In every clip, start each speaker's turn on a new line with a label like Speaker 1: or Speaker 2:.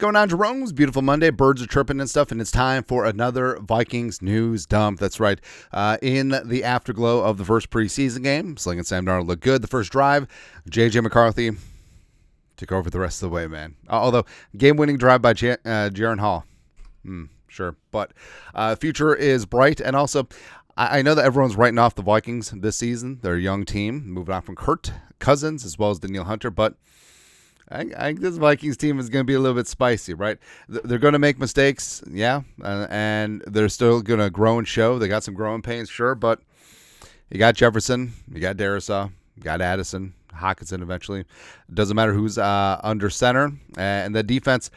Speaker 1: going on, Jerome's beautiful Monday. Birds are chirping and stuff, and it's time for another Vikings news dump. That's right. In the afterglow of the first preseason game, Sling and Sam Darnold looked good. The first drive, J.J. McCarthy took over the rest of the way, man. Although, game-winning drive by Jaron Hall. Sure. But future is bright, and also, I know that everyone's writing off the Vikings this season. They're a young team, moving on from Kirk Cousins as well as Danielle Hunter, but I think this Vikings team is going to be a little bit spicy, right? They're going to make mistakes, yeah, and they're still going to grow and show. They got some growing pains, sure, but you got Jefferson, you got Darisaw, you got Addison, Hockenson eventually. It doesn't matter who's under center, and the defense,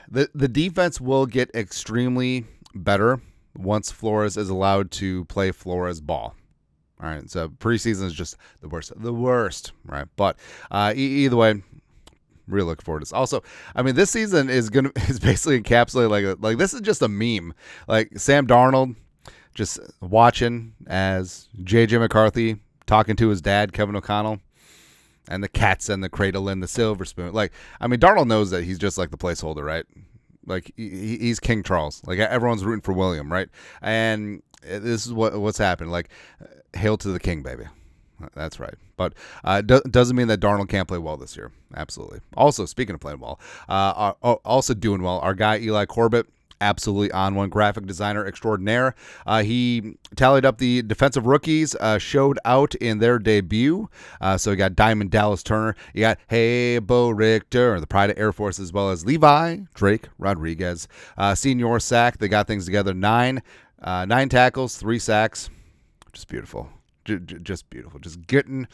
Speaker 1: the defense will get extremely better once Flores is allowed to play Flores ball. All right, so preseason is just the worst, right? But either way, really looking forward to this. Also, I mean, this season is basically encapsulated like this is just a meme. Like Sam Darnold just watching as J.J. McCarthy talking to his dad, Kevin O'Connell, and the cats and the cradle and the silver spoon. Like, I mean, Darnold knows that he's just like the placeholder, right? Like he's King Charles. Like everyone's rooting for William, right? And this is what's happened. Like, hail to the king, baby. That's right. But doesn't mean that Darnold can't play well this year. Absolutely. Also, speaking of playing well, also doing well, our guy Eli Corbett, absolutely on one, graphic designer extraordinaire. He tallied up the defensive rookies, showed out in their debut. So you got Diamond Dallas Turner, you got Bo Richter, the pride of Air Force, as well as Levi Drake Rodriguez. Senior sack, they got things together. 9 tackles, 3 sacks. Just beautiful. Just beautiful. Just getting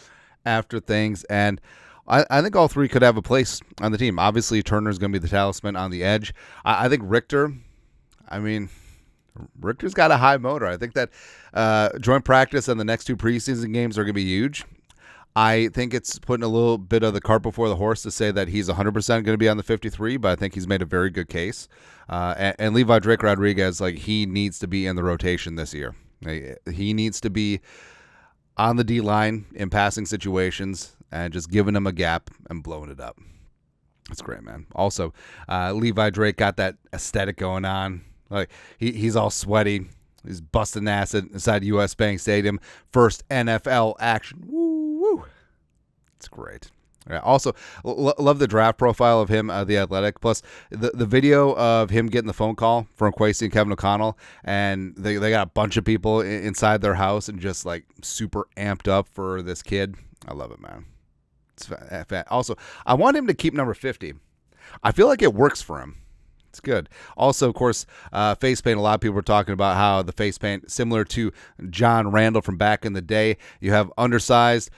Speaker 1: after things. And I think all 3 could have a place on the team. Obviously, Turner's going to be the talisman on the edge. I think Richter, Richter's got a high motor. I think that joint practice and the next 2 preseason games are going to be huge. I think it's putting a little bit of the cart before the horse to say that he's 100% going to be on the 53, but I think he's made a very good case. And Levi Drake Rodriguez, like, he needs to be in the rotation this year. He needs to be on the D-line in passing situations and just giving him a gap and blowing it up. That's great, man. Also, Levi Drake got that aesthetic going on. Like he's all sweaty. He's busting acid inside U.S. Bank Stadium. First NFL action. Woo! It's great. Yeah, also, love the draft profile of him, the Athletic. Plus, the video of him getting the phone call from Kwesi and Kevin O'Connell, and they got a bunch of people inside their house and just like super amped up for this kid. I love it, man. It's also, I want him to keep number 50. I feel like it works for him. It's good. Also, of course, face paint. A lot of people were talking about how the face paint, similar to John Randall from back in the day, you have undersized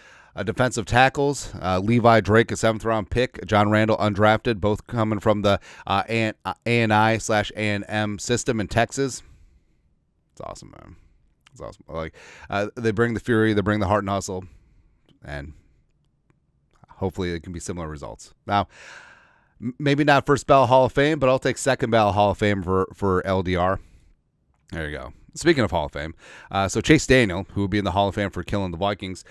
Speaker 1: defensive tackles. Levi Drake, a 7th-round pick. John Randall, undrafted, both coming from the A&I/A&M system in Texas. It's awesome, man. It's awesome. Like they bring the fury, they bring the heart and hustle, and hopefully it can be similar results. Now, maybe not first ballot Hall of Fame, but I'll take second ballot Hall of Fame for LDR. There you go. Speaking of Hall of Fame, so Chase Daniel, who will be in the Hall of Fame for killing the Vikings,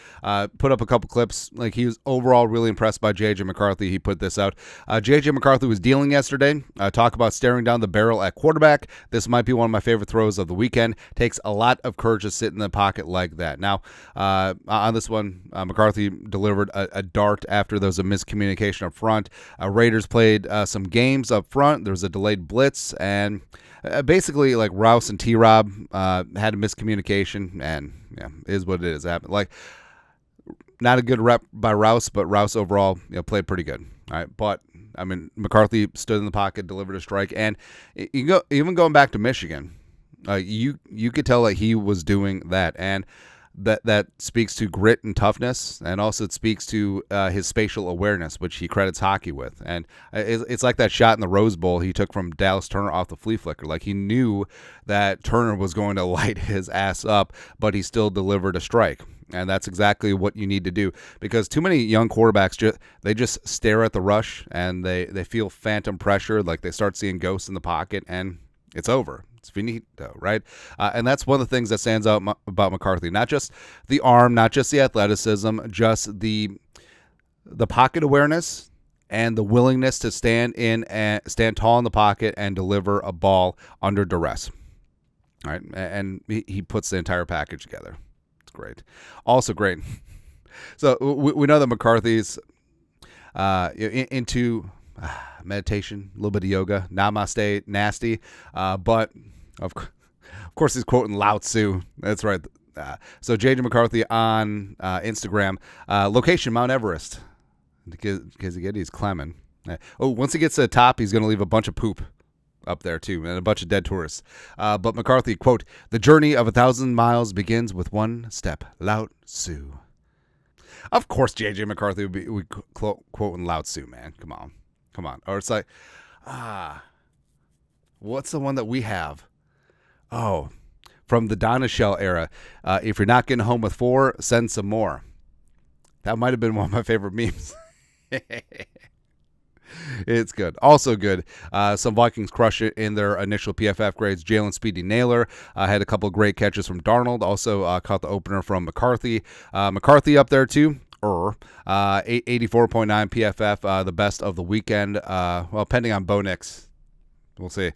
Speaker 1: put up a couple clips. Like, he was overall really impressed by J.J. McCarthy. He put this out. J.J. McCarthy was dealing yesterday. Talk about staring down the barrel at quarterback. This might be one of my favorite throws of the weekend. Takes a lot of courage to sit in the pocket like that. Now, on this one, McCarthy delivered a dart after there was a miscommunication up front. Raiders played some games up front. There was a delayed blitz, and basically, like, Rouse and T-Rob had a miscommunication, and yeah, is what it is. It happened. Like, not a good rep by Rouse, but Rouse overall, played pretty good. All right, but I mean, McCarthy stood in the pocket, delivered a strike, and even going back to Michigan, you could tell that he was doing that, and that speaks to grit and toughness, and also it speaks to his spatial awareness, which he credits hockey with. And it's like that shot in the Rose Bowl he took from Dallas Turner off the flea flicker. Like, he knew that Turner was going to light his ass up, but he still delivered a strike. And that's exactly what you need to do, because too many young quarterbacks, they just stare at the rush, and they feel phantom pressure, like they start seeing ghosts in the pocket, and it's over. It's finito, right? And that's one of the things that stands out about McCarthy. Not just the arm, not just the athleticism, just the pocket awareness and the willingness to stand tall in the pocket and deliver a ball under duress. All right, and he puts the entire package together. It's great. Also great. So we know that McCarthy's into meditation, a little bit of yoga, namaste, nasty, but of course he's quoting Lao Tzu. That's right. So JJ McCarthy on Instagram, location Mount Everest. Because again, he's climbing. Once he gets to the top, he's going to leave a bunch of poop up there too, and a bunch of dead tourists. But McCarthy, quote, "The journey of 1,000 miles begins with one step." Lao Tzu. Of course, JJ McCarthy would be quoting Lao Tzu, man. Come on. Or it's like, what's the one that we have? Oh, from the Donna Shell era. If you're not getting home with 4, send some more. That might have been one of my favorite memes. It's good. Also good. Some Vikings crush it in their initial PFF grades. Jalen Speedy Naylor had a couple of great catches from Darnold. Also caught the opener from McCarthy. McCarthy up there too. 84.9 PFF, the best of the weekend. Well, pending on Bo Nix. We'll see.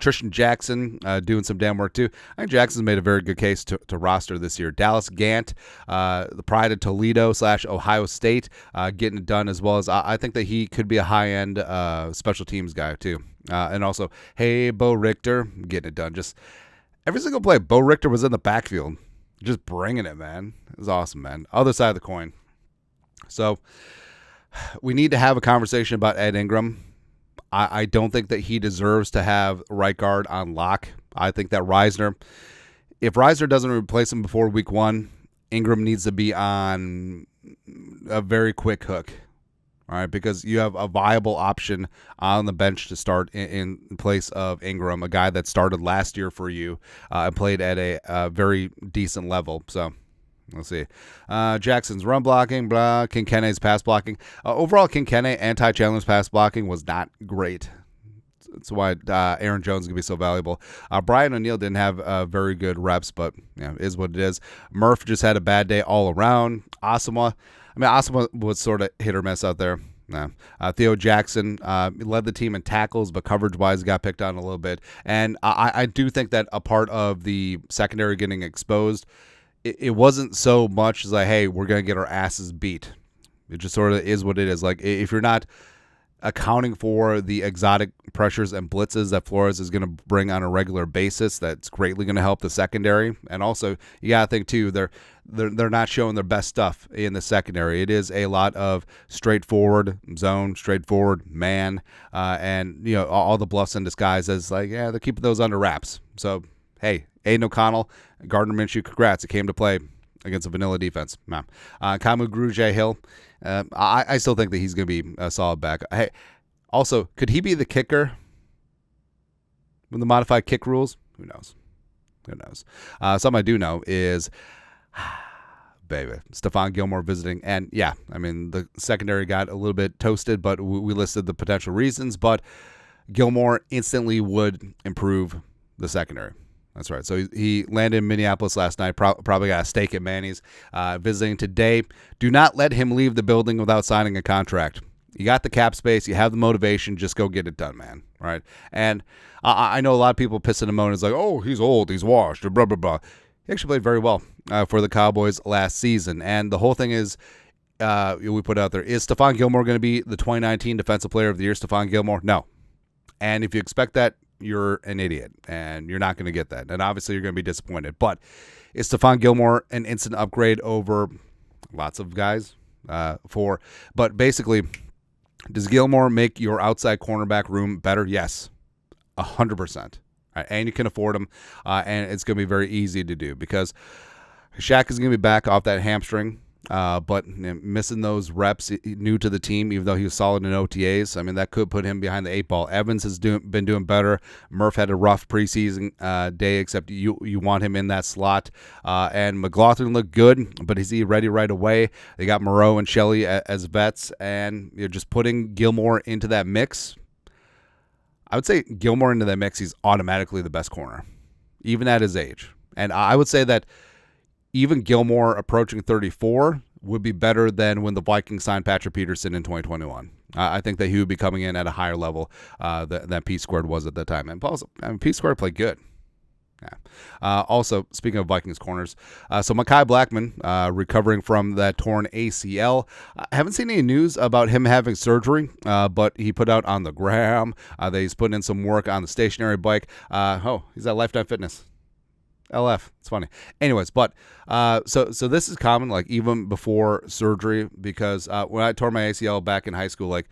Speaker 1: Tristan Jackson doing some damn work, too. I think Jackson's made a very good case to roster this year. Dallas Gant, the pride of Toledo / Ohio State, getting it done, as well as I think that he could be a high-end special teams guy, too. And also, hey, Bo Richter, getting it done. Just every single play, Bo Richter was in the backfield. Just bringing it, man. It was awesome, man. Other side of the coin. So we need to have a conversation about Ed Ingram. I don't think that he deserves to have right guard on lock. I think that if Reisner doesn't replace him before week 1, Ingram needs to be on a very quick hook. All right, because you have a viable option on the bench to start in place of Ingram, a guy that started last year for you and played at a very decent level. So let's see. Jackson's run blocking, blah. Kinkene's pass blocking. Overall, Kinkene and Ty Chandler's pass blocking was not great. That's why Aaron Jones is going to be so valuable. Brian O'Neill didn't have very good reps, but is what it is. Murph just had a bad day all around. Asamoah was sort of hit or miss out there. No. Theo Jackson led the team in tackles, but coverage-wise got picked on a little bit. And I do think that a part of the secondary getting exposed, it wasn't so much as like, hey, we're going to get our asses beat. It just sort of is what it is. Like, if you're not accounting for the exotic pressures and blitzes that Flores is going to bring on a regular basis, that's greatly going to help the secondary. And also, you got to think, too, they're not showing their best stuff in the secondary. It is a lot of straightforward zone, straightforward man, and all the bluffs in disguise as like, yeah, they're keeping those under wraps. So, hey, Aiden O'Connell, Gardner Minshew, congrats. It came to play against a vanilla defense. Kamu Grugier-Hill, I still think that he's going to be a solid back. Hey, also, could he be the kicker with the modified kick rules? Who knows? Something I do know is, baby, Stephon Gilmore visiting. And, yeah, I mean, the secondary got a little bit toasted, but we listed the potential reasons. But Gilmore instantly would improve the secondary. That's right. So he landed in Minneapolis last night, probably got a steak at Manny's, visiting today. Do not let him leave the building without signing a contract. You got the cap space. You have the motivation. Just go get it done, man. Right? And I know a lot of people pissing him on. It's like, oh, he's old. He's washed. Blah, blah, blah. He actually played very well for the Cowboys last season. And the whole thing is, we put out there, is Stephon Gilmore going to be the 2019 Defensive Player of the Year, Stephon Gilmore? No. And if you expect that, you're an idiot, and you're not going to get that. And obviously, you're going to be disappointed. But is Stephon Gilmore an instant upgrade over lots of guys? But basically, does Gilmore make your outside cornerback room better? Yes, 100%. Right, and you can afford him, and it's going to be very easy to do because Shaq is going to be back off that hamstring. But missing those reps, new to the team, even though he was solid in OTAs, I mean, that could put him behind the 8 ball. Evans has been doing better. Murph had a rough preseason day, except you want him in that slot. And McLaughlin looked good, but is he ready right away? They got Moreau and Shelley as vets, and you're just putting Gilmore into that mix. I would say Gilmore into that mix, he's automatically the best corner, even at his age. And I would say that even Gilmore approaching 34 would be better than when the Vikings signed Patrick Peterson in 2021. I think that he would be coming in at a higher level than P Squared was at that time. And also, P Squared played good. Yeah. Also, speaking of Vikings corners, so Malik Blackmon recovering from that torn ACL. I haven't seen any news about him having surgery, but he put out on the gram that he's putting in some work on the stationary bike. He's at Lifetime Fitness. LF. It's funny. Anyways, but so this is common, like even before surgery, because when I tore my ACL back in high school, like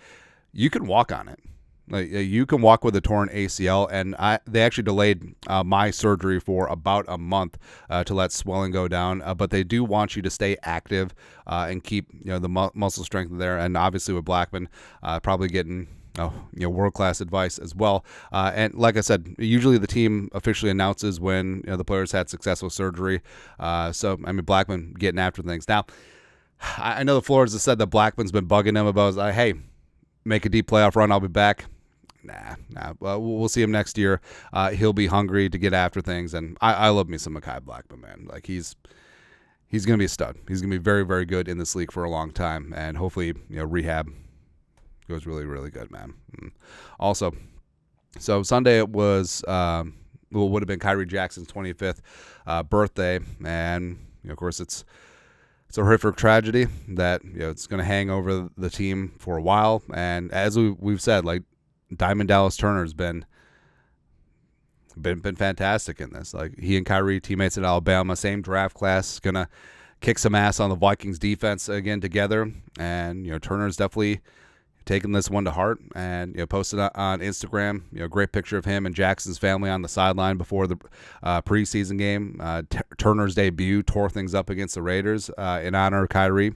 Speaker 1: you can walk on it. Like you can walk with a torn ACL, and they actually delayed my surgery for about a month to let swelling go down. But they do want you to stay active and keep the muscle strength there. And obviously with Blackmon, probably getting world-class advice as well. And like I said, usually the team officially announces when the players had successful surgery. So Blackmon getting after things now. I know the Floridas have said that Blackmon's been bugging him about, hey, make a deep playoff run, I'll be back. Nah. Well, we'll see him next year. He'll be hungry to get after things, and I love me some Malik Blackmon, man. Like he's gonna be a stud. He's gonna be very, very good in this league for a long time, and hopefully, rehab goes really, really good, man. Also, so Sunday it was would have been Kyrie Jackson's 25th birthday, and of course it's a horrific tragedy that it's going to hang over the team for a while. And as we've said, like Diamond Dallas Turner's been fantastic in this. Like he and Kyrie, teammates at Alabama, same draft class, gonna kick some ass on the Vikings defense again together. And Turner's definitely taking this one to heart, and posted on Instagram. Great picture of him and Jackson's family on the sideline before the preseason game. Turner's debut tore things up against the Raiders in honor of Kyrie.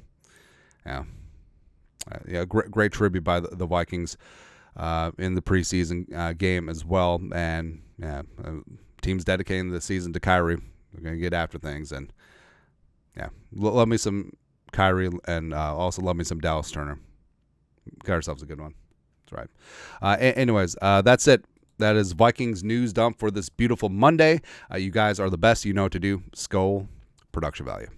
Speaker 1: Great tribute by the Vikings in the preseason game as well. And teams dedicating the season to Kyrie. They're gonna get after things, and love me some Kyrie, and also love me some Dallas Turner. Got ourselves a good one. That's right. Anyways, that's it. That is Vikings news dump for this beautiful Monday. You guys are the best. You know what to do. Skol, production value.